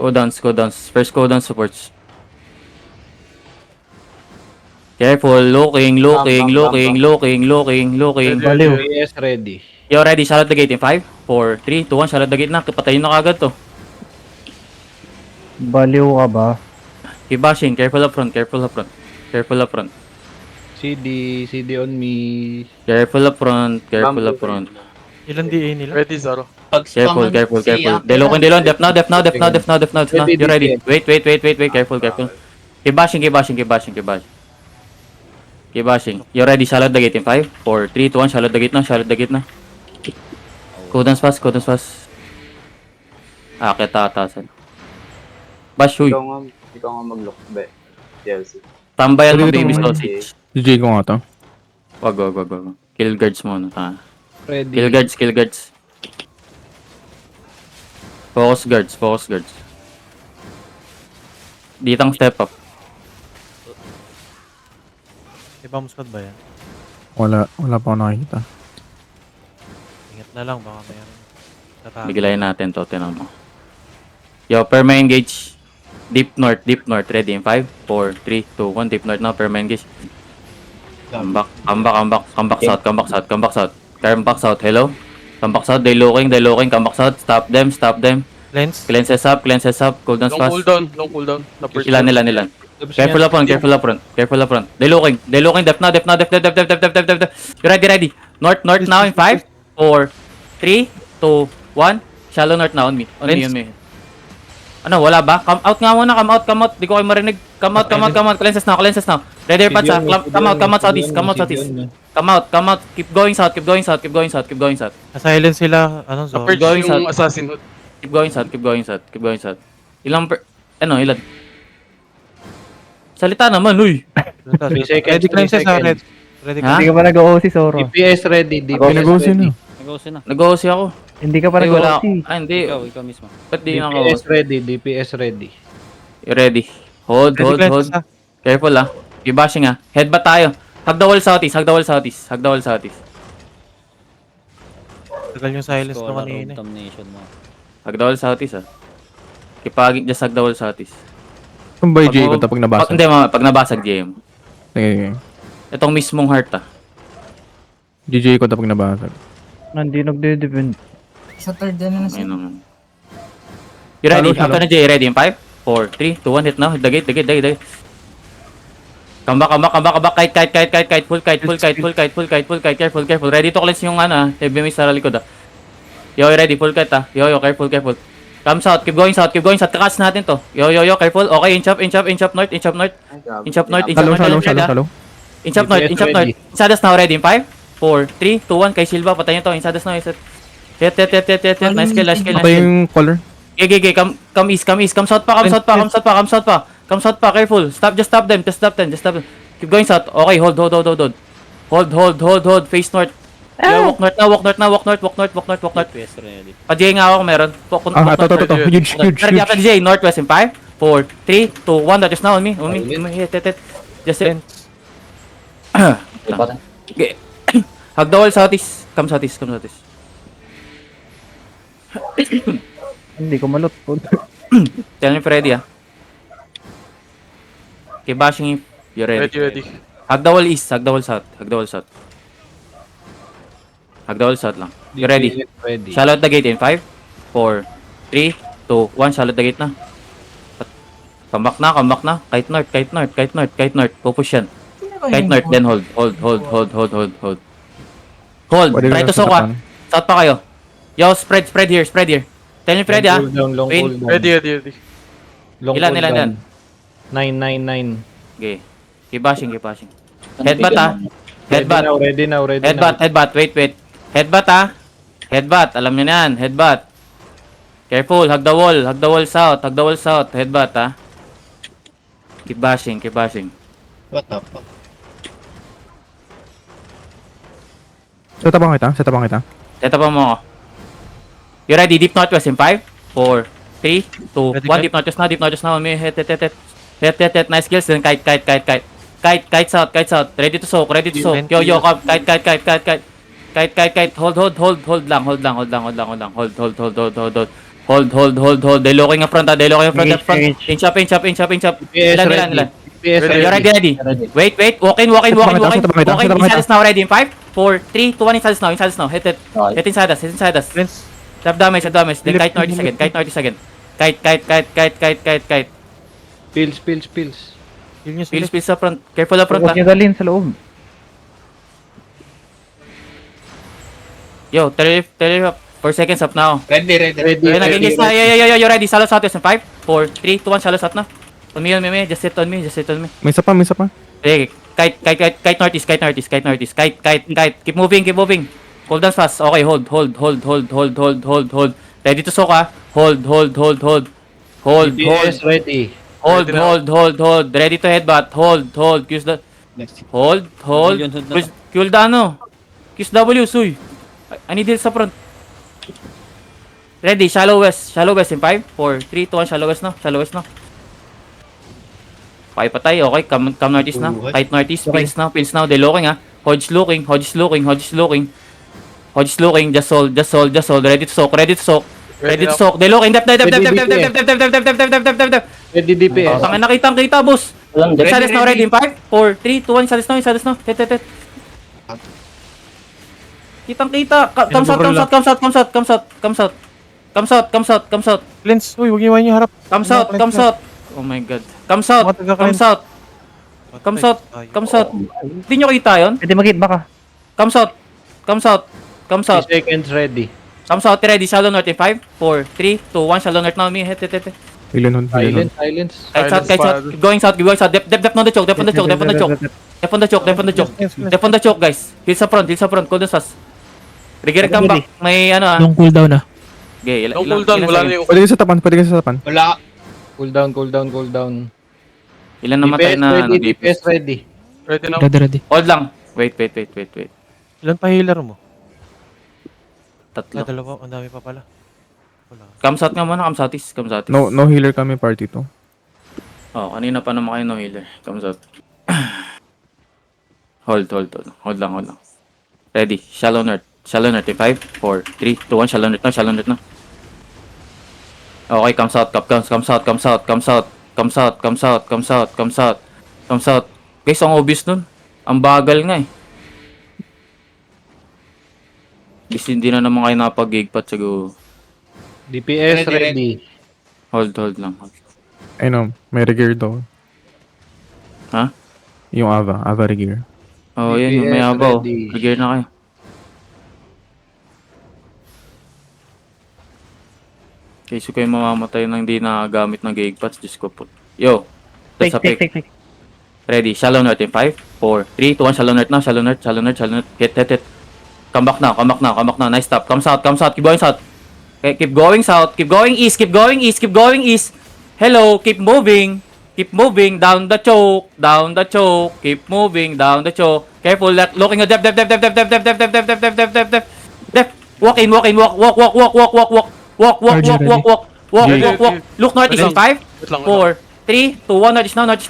Cooldowns. First cooldown supports. Careful, looking. Baliw. PS ready. You ready? Shallot the gate in 5, 4, 3, 2, 1. Shallot the gate na. Patayin na kagad to. Baliw ka ba? Keep bashing. Careful up front. CD on me. Careful up front. Ilan DA nila? Ready, Zoro. Careful. Delokin. Def now. You ready? Wait. Careful. Keep bashing. You ready? Shallot the gate in 5, 4, 3, 2, 1. Shallot the gate na. Cooldowns fast. Kita atasan. Bash, huy. Ikaw nga mag-look, be. DLC. Tambayan mo baby sausage. GG ko nga to. Wag. Kill guards muna. Ready. Kill guards. Focus guards. Ditang step up. Ibang squad ba yan? Wala pa ako nakikita. Ingat na lang, baka mayroon. Tatago. Bigilayin natin to, tinan mo. Yo, perma engage. Deep north. Ready in 5, 4, 3, 2, 1. Deep north now, perma engage. Come back south. Hello? Come back south, they looking. Come back south, stop them. Lens? Cleanses up. Cooldowns Long fast. cooldown. Ilan. Careful up front. They looking. Def now. You ready? North now in 5, 4, 3, 2, 1. Shallow north now on me. On me. Ano, wala ba? Come out nga muna. Come out. Di ko kayo marinig. Come out. Cleanses now. Ready your pads ha. Come out southeast. Come out. Keep going south. Silent sila. Ano, Zoro? Na-purge Going yung south. assassin hood. Keep going south. Ilan? Salita naman, uy. 3 seconds. Ready cleanses ha, red. Ready Ha? Hindi ka pa nag-OC, Soro. DPS ready. Pinag-OC na. Nag-OC ako. Hindi ka pa Ay, wala. nag-OC. Hindi. Ikaw mismo. Ba't di naka DPS ready. You ready? Hold. Ready cleanses ha. Careful ah. Keep bashing ah. Headbutt tayo. Hug the wall southeast. Tagal yung silence nung Scholar kanina. of Domination mo. Hug the wall southeast ah. Keep hugging, just hug the wall southeast. Kung ba yung ko to pag nabasa? Hindi, pag nabasag GM. Okay. Itong mismong heart ah. GG ko to pag nabasa. Hindi nagde-depend. Sa third din na Ayun naman. You ready? Shallow. After na Jay, ready in 5, 4, 3, 2, 1, hit now. Hit the gate. Come back. Kite. Full kite. Careful. Ready to cleanse yung heavy mist sa likod ah. Yo, ready. Full kite ah. Yo, careful. Come south. Keep going south. Takas natin to. Yo, careful. Okay, inch up north. Shallow. Inch up north. Insadas now, ready in 5, 4, 3, 2, 1. Kay Silva, patayin to. Insadas now. Hit. Nice kill. Patay yung color. Okay. Come east. Come south pa. Careful. Just stop them. Keep going south. Okay, hold. Hold. Face north. Yo, walk north. PS ready. Pa-J nga ako kung meron. To. Huge. Ready after the J. Northwest in 5, 4, 3, 2, 1. That is now on me. Hit. Just hit. Okay. Hug the wall southeast. Come southeast. Hindi ko malot. Tell me Freddy ah. Okay, bashing if you're ready. Ready. Hug the wall east, hug the wall south. Lang. You ready? DPS ready. Shallow the gate in 5, 4, 3, 2, 1. Shallow the gate na. Come back na. Kite north. Pupush yan. Kite north, then hold. Try to soak ah. South pa kayo. Yo, spread here. Tell me Freddy ah. Long Win. cooldown. Ready. Long Ilan? cooldown. 999. Okay. Keep bashing. Headbutt ah. Ready now. Headbutt. Wait. Headbutt. Alam niyo na yan. Headbutt. Careful. Hug the wall south. Headbutt ah. Keep bashing. What the fuck? Set up kita. Set up mo ako. You ready? Deep northwest in 5, 4, 3, 2, Ready, 1. Deep northwest now. Hit. Nice kills. Then kite. Kite south. Ready to soak. Yo, come. Kite. Hold lang. Hold. They're looking up front, They're looking up front, Engage, up front. engage. Inch up. DPS Ilan, ready. ilan? DPS You're ready. Wait. Walk in. Set pa kita. Inside us now, ready in 5, 4, 3, 2, 1, inside us now. Hit it. Okay. Hit inside us. Prince. Tap damage. Then kite northeast again. Kite. Pills. Heal nyo sila. Pills sa front. Careful up front, Huwag ha. niyo dalhin sa loob. Yo, tele up. 4 seconds up now. Ready. Ayun, nag-engage na. Yo, ready. Shallow southwest in 5, 4, 3, 2, 1, shallow south na. On me. Just sit on me. May isa pa. Okay, kite northeast. Keep moving. Hold down fast. Okay, hold. Ready to soak, ha. Hold. DPS ready. Hold. Ready to headbutt. Hold. Use the... Next. Hold. Kill the ano. Kiss W, suy. I need heal sa front. Ready, shallow west in 5, 4, 3, 2, 1, shallow west na. Okay, patay. Okay, come northeast na. Kite northeast, pills now. They're looking, ha. Hodge looking. Just hold. Ready to soak. They're looking. Dep. Ready DPS. Tangin nakita, boss. Inside us now, ready in 5, 4, 3, 2, 1, inside us now. Hit. Kitang-kita. Comes out. Prince, uy, huwag iwan yung harap. Comes out. Oh my god. Comes out. Hindi nyo kita yun? Pwede mag-hit baka. Comes out. 3 seconds ready. Comes out, ready. Shallow north in 5, 4, 3, 2, 1. Shallow north now. Me, hit. Ilan. Silence. Kite shot. Keep going south. Dep on the choke. Dep on the choke, guys. Heal sa front. Cold and fast. Rigger come back. May ano, Long cooldown na. Okay, No cooldown, wala na yung... Pwede ka sa tapan. Wala. Cool down. Ilan namatay na ano, DPS ready. Ready na. Ready. Hold lang. Wait. Ilan pa healer mo? Tatlo. Dalawa, ang dami pa pala. Wala. Kamsat nga muna, kamsatis. No healer kami party to. Oh, kanina pa naman kayo no healer. Kamsat. Hold lang. Ready. Shallow north in 5, 4, 3, 2, 1. Shallow north na. Okay, comes out. Guys, ang obvious nun. Ang bagal nga eh. Guys, hindi na naman kayo napag-gigpat siguro. DPS ready. Hold lang. Ayun, may regear daw. Ha? Yung Ava regear. Oh, yan yung may DPS abaw. ready. Regear na kayo. Kasi kayo mamamatay nang hindi nakagamit ng gigpats, Diyos ko po. Yo, that's a pick. Take. Ready, shallow north in 5, 4, 3, 2, 1, shallow north. Hit. Come back now. Nice stop. Come south. Keep going south. Okay, keep going south. Keep going east. Hello, keep moving. Down the choke. Keep moving down the choke. Careful, looking at depth. Walk in. Walk. Look northeast in 5, Wait lang. 4, 3, 2, 1. Northeast now. Okay,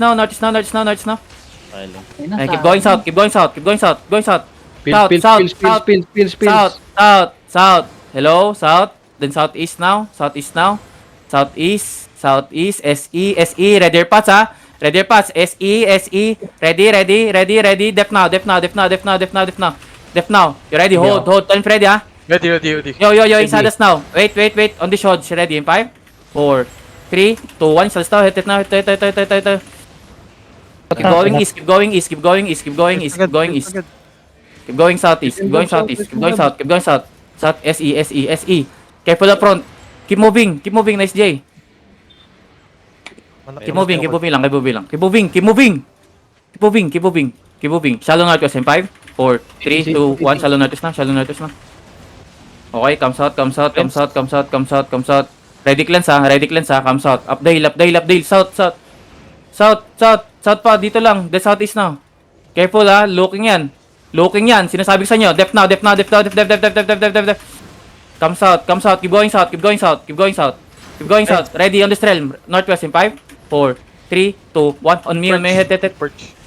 keep going south. South. Hello, south. Then southeast now. Southeast. SE. Ready pass, ha? SE. Ready. Dep now. You ready? Hold. Turn Freddy, ha? Ready. Yo, inside us now. Wait. On the shot. Ready in 5, 4, 3, 2, 1. Inside us now. Hit it now. Keep going east. Keep going southeast. South. SE. Careful up front. Keep moving. Nice J. Keep moving lang. Keep moving. Shallow northwest in 5, 4, 3, 2, 1. Shallow northwest na. Okay, comes out. Ready cleanse, ha. Comes out. Up the hill. South pa. Dito lang. The southeast now. Careful, ha. Looking yan. Sinasabi ko sa inyo. Depth now. Comes out. Keep going south. Ready on the trail. Northwest in 5, 4, 3, 2, 1. On me. Hit. Purge.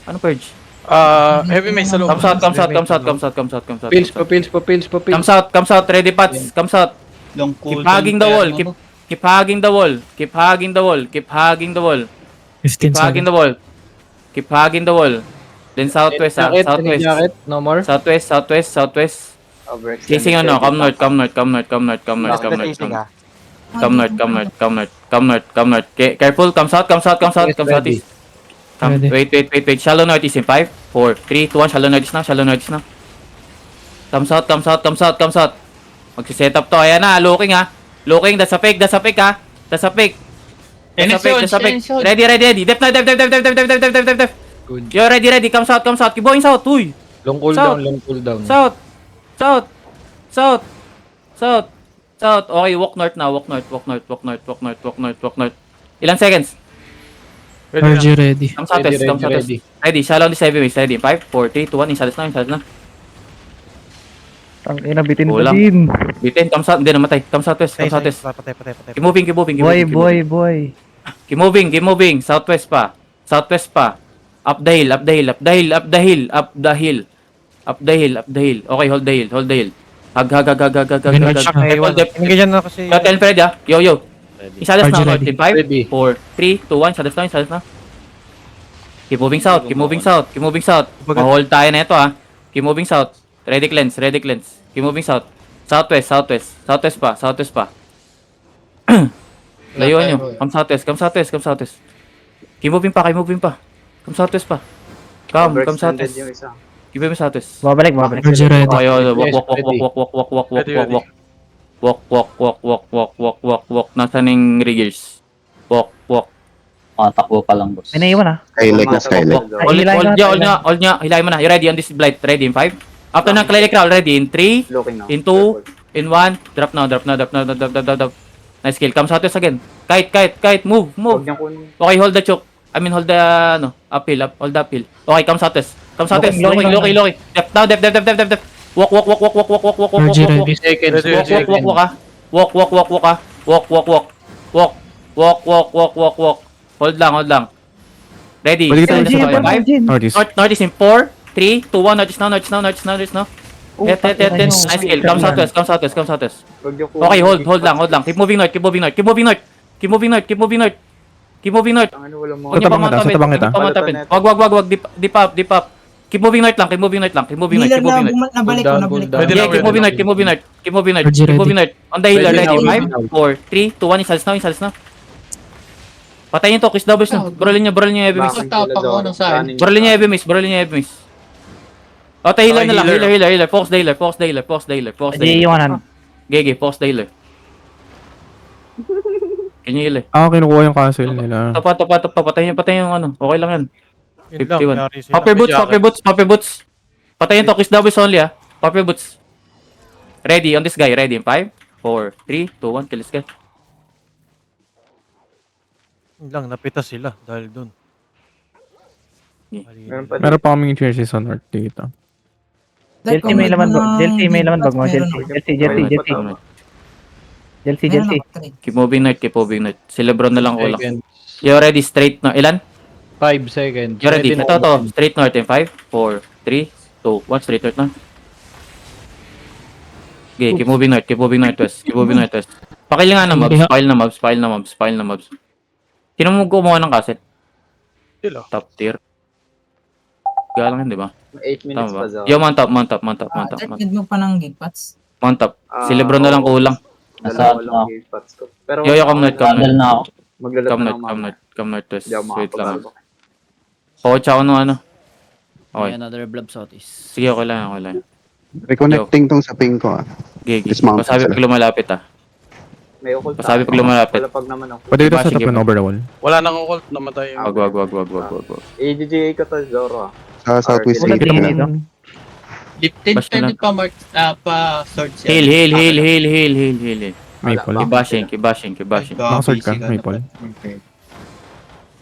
Ano purge? Heavy may sa loob. Comes out. Pills po. Comes out. Ready pats. Comes out. Long Keep cooldown hugging the kaya wall. ano, Keep hugging the wall. Keep hugging the wall. Keep hugging the wall. Keep hugging the wall. Keep hugging the wall. Then southwest, Jacket, southwest. jacket. No more. Southwest, southwest, southwest. overextended Chasing ano, heavy come north, tank. come north, come north, come north, come north, come north, come north. Come north, come north, come north, come north, come north. Careful, come south, come south, come south, Yes, come ready. southeast. Come, wait. Shallow north is in 5, 4, 3, 2, 1. Shallow north is now, shallow north is now. Come south, come south, come south, come south. Magsiset up to. Ayan na, looking ha. Looking, that's a fake ha. That's a fake. That's a fake. Ready. Dep na, dep. Good. Yo, ready. Come south. Keep going south. Uy. Long South. cooldown. South. Okay, walk north now. Walk north. Ilang seconds? Ready. Come southwest. Ready. Ready. Shallow on this heavy waist. Ready. 5, 4, 3, 2, 1. Insalis na. Ang ina, bitin Kulang. pa din. Bitin. Come south. Hindi namatay. Come southwest. Patay. Keep moving. Boy. Keep moving. Southwest pa. Up the hill. Okay, hold the hill. Hug. Hold the Engage na kasi. Tell Fred ah. Yo. Isalas na. Ready. In 5, Ready. 4, 3, 2, 1. Isalas na. Keep moving south. Hold tayo na ito ah. Keep moving south. Ready cleanse. Keep moving south. Southwest pa. Layuan nyo. Come southwest. Keep moving pa. Come southwest pa. Come Overextended southwest. yung isa. Keep moving southwest. Babalik. Okay, walk. Nasaan yung riggers? Walk. Takbo pa lang, boss. May naiwan ah. Skylake. Hold niya. Hilahin mo na. You ready on this blight? Ready in 5? After ng Clay Crawl, ready in 3, Looking now. in 2, in 1. Drop now. Nice kill. Come southwest again. Kite. Move. Huwag niyang kunin. Okay, hold the choke. Hold the, uphill. Hold the uphill. Okay, come southwest. Looking. Dep now. Walk. Seconds. Walk. Hold lang. Ready. Balik tayo Jin, sa parang kanan. Jin. Northeast. North is in 4, 3, 2, 1. North is now. Hit. Nice kill. Come southwest. Huwag niyong kunin. Okay, hold lang. Keep moving north. Ano, walang mga... Huwag niyo tabang kita, sa tabang kita. pamatapin. Wag. Dip up. Keep moving north lang. Nabalik ko. Ready Yeah, na, keep moving north. On the hill, ready. 5, 4, 3, 2, 1. Isalis na. Patayin to, Chris Doubles na. Barrelin niya heavy miss. Barrelin niya heavy miss. O, tahilan na lang. Healer. Focus the healer. Hindi iwanan. Gege, focus the healer. Can you heal eh? Kinukuha yung castle nila. Topa. Patayin yung ano. Okay lang yan. Yun lang, 51. nangyari sila. Popper boots. Patayin to, Chris Doubles only ah. Popper boots. Ready on this guy. Ready in 5, 4, 3, 2, 1. Kill this guy. Yun lang, napitas sila dahil dun. Meron pa Meron pa kaming chances sa north dito. Chelsea may laman bag mo. Chelsea. Keep moving north. Si Lebron na lang kulang. Seconds. You ready? Straight na. Ilan? 5 seconds. You ready? Ito. Straight north in 5, 4, 3, 2, 1. Straight north na. Okay, keep moving northwest. Pakil nga na mobs. Pile na mobs. Sino mo gumawa ng cassette? Sila. Top tier. Galang yun, di ba? 8 minutes Tama pa ba? daw. Yo, mount up. Mo pa ng gigpats. Mount up. Si Lebron na lang kulang. Dalawa Nasa- lang game pots ko. Pero Yo, come north. Tandal na ako. Maglalat na ng mama. Come northwest. Hindi ako Wait lang. makapagbago. Coach ako nung ano. Okay. Another blob southeast. Sige, okay lang. Reconnecting tong sa ping ko ah. Gigi. Dismount Pasabi sila. pag lumalapit ah. May ukol Pasabi pag lumalapit. Wala pag naman ako. Pwede dito Diba, sa sige top pa. over the wall. Wala nang occult, namatay yung... Wag. AGGA ko to, Zoro ah. Sa southwest Wala gate din na. dito. Lifted pwede pa sword Heal. Maple. Kibashing. Nakasword ka, Maple.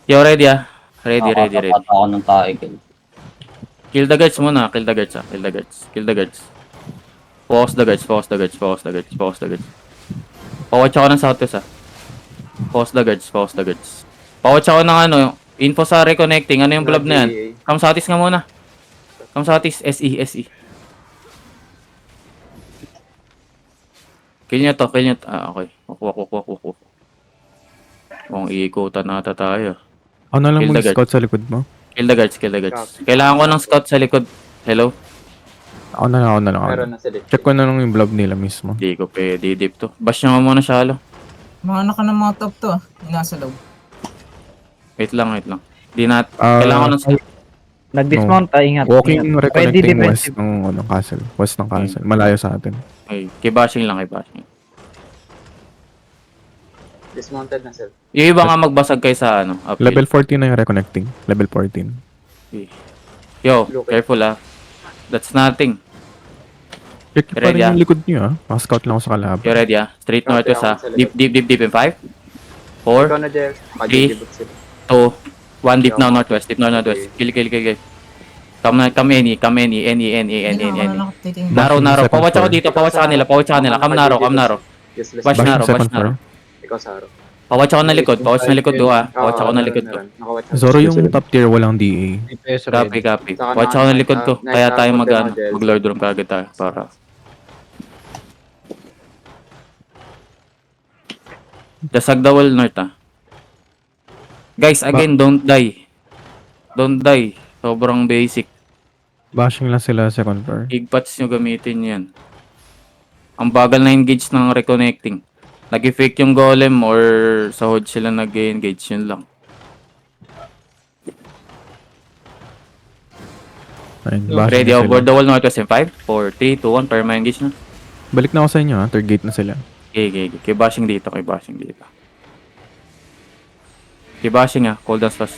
Yo, ready ah. Ready. Nakakapat ako ng taikil. Kill the guards muna. Kill the guards. Focus the guards. Pawatch ako ng southwest ah. Focus the guards. Pawatch ako ng ano, info sa reconnecting. Ano yung blob na yan? Come southeast nga muna. SE. Kill nyo to, kill nyo to. Okay. Wak. Kung iikutan nata tayo. Ako na lang Kill the mag-scout sa likod mo. Kill the guards. Kailangan ko ng scout sa likod. Hello? Ako na lang. Meron na sila. Check ko na lang yung blob nila mismo. Hindi ko pwede dip to. Bash nyo nga muna shallow. Mga anak ka ng mga top to ah. Yung nasa loob. Wait lang. Di na, Ah, kailangan ko ng scout. Nag-dismount, ingat. Walking ingat. reconnecting defensive. west ng castle. West ng castle. Malayo sa atin. Okay, kibashing lang. Dismounted na sila. Yung iba nga magbasag kayo sa uphill. Level 14 na yung reconnecting. Level 14. Yo, Look. careful That's nothing. Check pa Ready, rin yung likod niyo Scout lang ako sa kalaban. You ready Straight Okay, northwest ako sa Deep in 5, 4, Ikaw na, Jel. Magdidibot sila. 2, 1 deep now northwest. Kill. Come any. Narrow. Pawatch ako dito. Pawatch sa kanila. Come narrow. Useless. Bash Bashing narrow. second floor. Ikaw sa araw. Pawatch ako na likod. Pawatch na likod do Pawatch ako na likod do. Zoro yung top tier, walang DA. DPS ready. Copy. Saka Pawatch ako na likod to. na- Kaya tayo na- na- mag-lord room kagad tayo. Para. Dasag the wall north Guys, again, don't die. Sobrang basic. Bashing lang sila second floor. Igpats nyo gamitin yan. Ang bagal na engage ng reconnecting. Nag-fake yung golem or sa hold sila nag-engage, yun lang. Ayun, No, bashing Ready na over sila. the wall northwest in 5, 4, 3, 2, 1, perma engage na. Balik na ako sa inyo Third gate na sila. Okay. Kibashing dito. Kibashing cool down fast.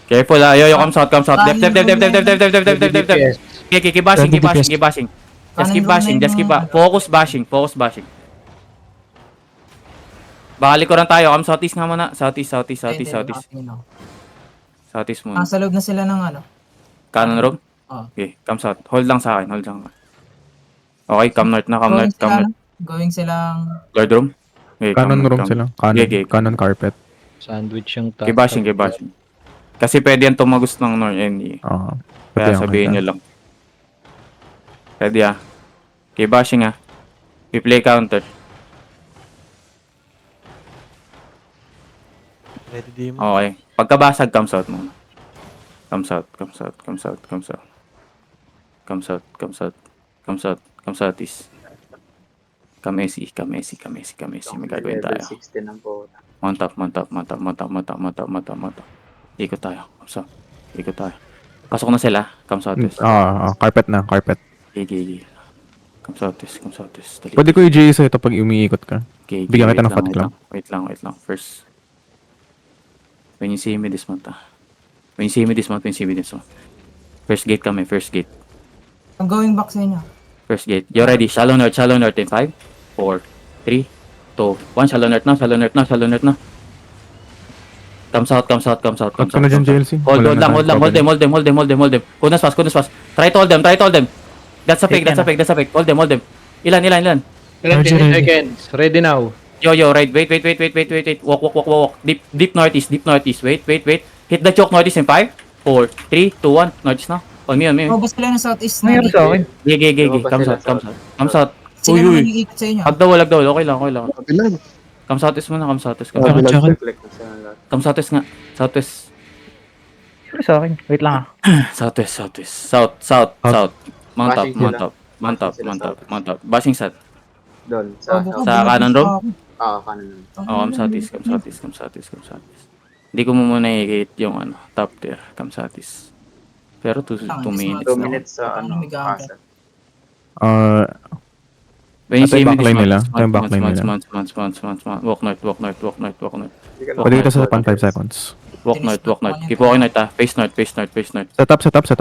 Careful yo, come south. Left. DPS. Okay, kibashing. Just keep bashing. Focus bashing. Balik ko rin tayo. Come southeast nga muna. Southeast muna. Nasa loob na sila ng Cannon room? Oh. Okay, come south. Hold lang sa akin. Okay, come north na. Going silang Lord room? Okay, Canon room sila. Okay. Canon carpet. Sandwich yung top. Kibashing. Kasi pwede yan tumagos ng north NE. Kaya sabihin nyo lang. Ready Kibashing I-play counter. Ready Demon. Okay. Pagkabasag, come south muna. Come southeast. Come SE. May gagawin tayo. Level 16 ang po. Mount up. Ikot tayo. Ikot tayo. Pasok na sila. Come southeast. Carpet na. Okay. Come southeast. Dali. Pwede ko i-J sa ito pag umiikot ka. Okay, Bigyan kita ng wait fat lang. Wait lang. First, when you see me dismount First gate kami. I'm going back sa inyo. First gate. You ready? Shallow north in 5, 4, 3, 2, 1. Shallow north na. Come south. Cut ka na dyan, JLC. Hold Wala na them. tayong problem. Kunas fast. Try to hold them. That's a fake. Hold them. Ilan? 30 seconds. Ready now. Yo, right. Wait. Walk. Deep northeast. Wait. Hit the choke northeast in 5, 4, 3, 2, 1. Northeast na. On me. Robust sila ng southeast Mayroon sa akin. Gigi. Come south. Sila Uy. naman iikot sa inyo. Agdawal. Okay lang. Bilang. Come southeast muna. Reflect na sila lahat. Come southeast nga. Southwest. Mayroon sa akin. Wait lang South. Mount up. Bashing south. Doon. Sa kanan room? Kanan room. Come southeast. Hindi ko mo muna i-hit yung top tier. Come southeast. Pero 2 minutes 2 na. minutes sa May gamit. castle. When you Ito see yung me backline nila. dismount, Ito yung backline nila. Walk north. Pwede kita sa 5 seconds. Walk north. Keep walking north Face north. Set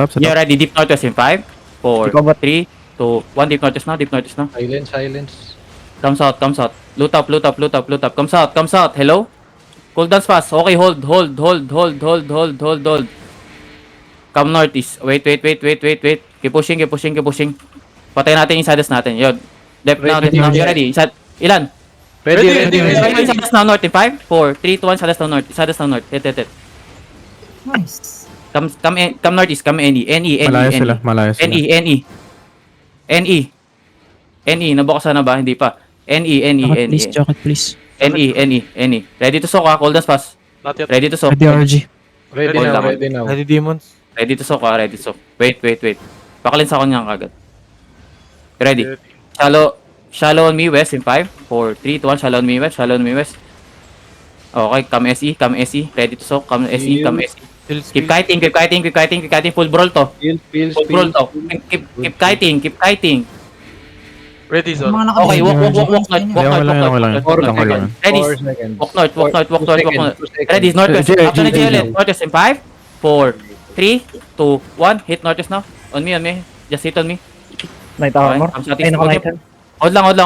up. You ready? Deep northwest in 5, 4, Ikaw ba? 3, 2, 1. Deep northwest na. Silence. Come south. Loot up. Come south. Hello? Cool downs fast. Okay, hold. Come northeast. Wait. Keep pushing. Patayin natin yung saddest natin. Yo. Depth now. You ready? Ilan? Ready. Saddest now north in 5, 4, 3, 2, 1. Saddest now north. Hit. Nice. Come northeast. Come NE. Malayo sila. NE. NE, nabukasan na ba? Hindi pa. NE. Jocket please. NE. Ready to soak ha, cold dance pass. Not yet. Ready to soak. RG. Ready Hold now, lang. ready now. Ready demons. Ready to soak ha, ready to soak. Wait. Pakalins ako niyan kagad. Ready. Shallow on me west in 5, 4, 3, 2, 1. Shallow on me west. Okay, come SE. Ready to soak, come SE. Pills, Keep pills. kiting. Full brawl to. Pills. Full brawl to. Keep kiting. Ready, Yung Zoro. mga Okay, walk north. Kailangan. Ready. 4 seconds. Walk north. 2 seconds. Ready, northwest. JL. After na JL. Northwest in 5, 4, 3, 2, 1. Hit northwest now. On me. Just hit on me. Knight Okay, armor. come sa Ay, naka knight. Hold lang. Hold.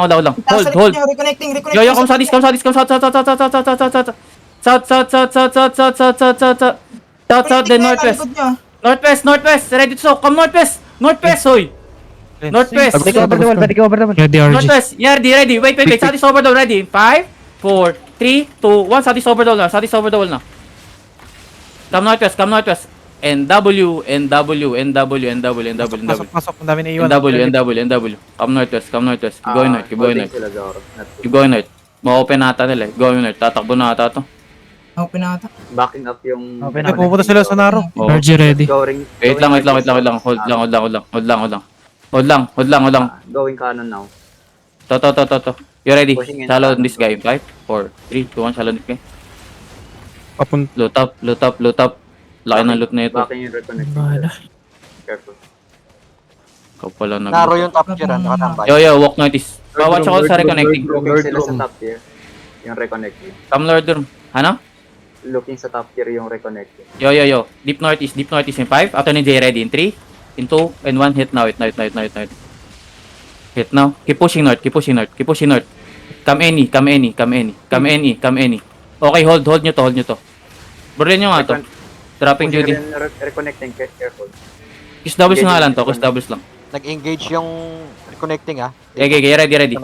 Reconnecting. Yo, come south. South, then northwest. Northwest. Ready to soak. Come northwest. Hoy. Northwest. Take over the wall. Ready Northwest. Yeah, ready. Wait. South is over the wall. Ready. 5, 4, 3, 2, 1. South is over the wall now. Come northwest. NW. Pasok. Ang dami na iwan. NW. Come northwest. Keep going north. Sila, Zoro. Keep going north. Ma-open nata nila. Going north. Tatakbo na ata to. Open na ata. Backing up yung... Open Ay, pumunta sila sa Naro. Oh. RG ready. Wait lang. Hold lang. Going canon now. To. You ready? Pushing in. Shallow on this guy. 5, 4, 3, 2, 1. Shallow on this guy. Papun. Loot up. Laki ng loot na ito. Backing yung reconnect. Bahala. Careful. Ikaw pala nag- Naro yung top tier, nakatambay. Yo, walk notice. Watch ako sa reconnecting. Looking sila sa top tier. Yung reconnecting. Come Lord room. Ano? Looking sa top tier yung reconnecting. Yo. Deep northeast in 5. After ni J ready in 3, in 2, and 1. Hit now. Hit now. Keep pushing north. Come any. Okay, hold nyo to. Burlin nyo nga to. Dropping duty. Reconnecting, careful. Kiss doubles nga lang to. Nag-engage yung reconnecting ah. Okay, ready.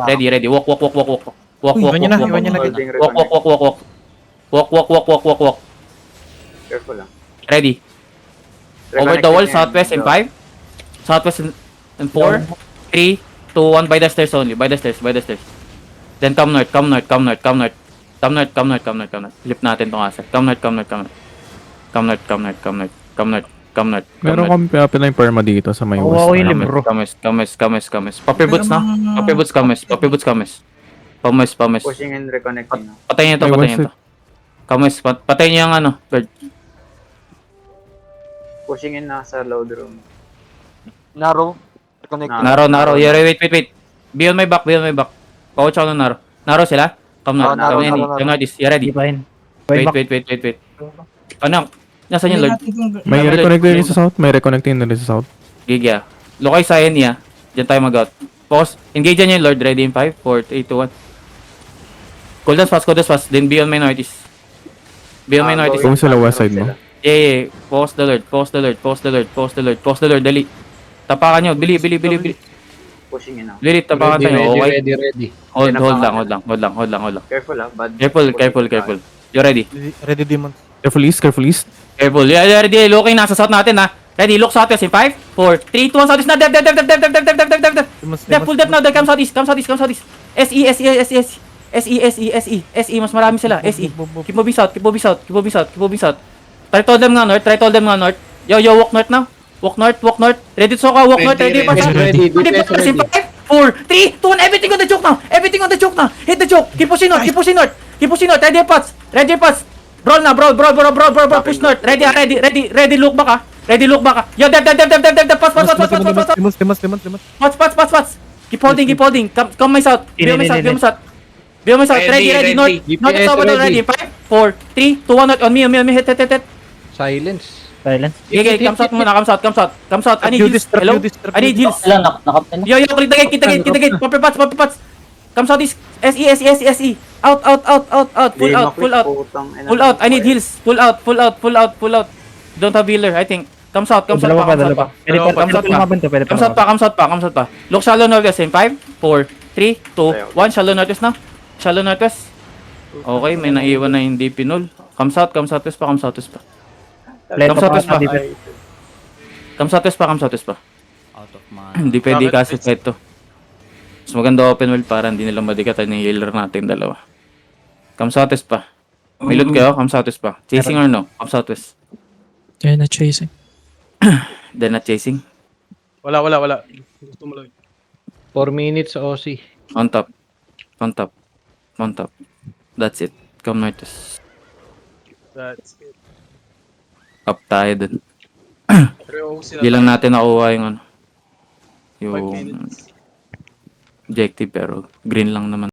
Walk. Iwan niya na. Holding Walk. Careful lang. Ready. Over the wall, southwest in 5. Southwest in 4, 3, 2, 1. By the stairs only. Then come north. Flip natin tong asset. Come north. Meron kami pinapila yung perma dito sa may Oo, west. yung libro. Kames. Papi boots na. Pames. Pushing and reconnecting now. Patayin Ay, what's niyo to. Kames, patayin niyo yung ano. Bird. Pushing in nasa load room. Naro. Reconnecting. Naro. Yeah, wait. Beyond my back. Pouch ako ng Naro. Naro sila? Come north. Naro. Come north. You ready? Di pa yun. Wait. Ano? Nasaan yung Lord? May reconnecting din sa south. Gigya. Lokay sa niya. Diyan tayo mag-out. Focus. Engage niya yung Lord. Ready in 5, 4, 3, 2, 1. Cold dance fast. Then beyond minorities. Kung sila west side mo. Yeah. Focus the Lord. Dali. Tapakan nyo. Bili. Pushing in now. Bili, tapakan tayo. Okay. Ready. Hold lang. Careful ah. Bad. Careful. You ready? Ready demons. Careful east. Careful. Yeah, ready. Looking nasa south natin ha. Ready, look southwest in 5, 4, 3, 2, 1, southeast na. Depth. Full depth now. Come southeast. SE. Mas marami sila. SE. Keep moving south. Try to hold them nga north. Yo, walk north now. Walk north. Ready to soka. Walk north. Ready. Ready. Ready. 5, 4, 3, 2, 1. Everything on the choke now. Hit the choke. Keep pushing north. Ready pass. Brawl. Push north. Ready. Look back. Yo, depth. Pass. Demons. Keep holding. Come my south. Be on my south. Ready. North is over there. Ready. 5, 4, 3, 2, 1. On me. Hit. Silence. Okay, come south muna. Come south. I need heals. Hello? I need heals. Sila, nakapin. Yo, click the gate. Papi pats. Come south east. SE. Out. Full out. I need heals. Full out. Don't have healer, I think. Come south pa. Dalawa pa. Pwede pa. Come south pa. Look shallow northwest in 5, 4, 3, 2, 1. Shallow northwest na. Okay, may naiwan na hindi pinul. Come southwest pa. Come southwest pa. Out of mind. Hindi pwede kasi ito. Mas maganda open world para hindi nila madikatan yung healer natin dalawa. Come southwest pa. May loot kayo? Come southwest pa. Chasing or no? Come southwest. They're not chasing. They're not chasing. Wala. Gusto mo lang. 4 minutes OC. On top. On top. On top. That's it. Come northwest. That's it. Up tayo dun. Pero sila Hindi lang natin nakuha yung ano. 5 Yung minutes. objective pero green lang naman.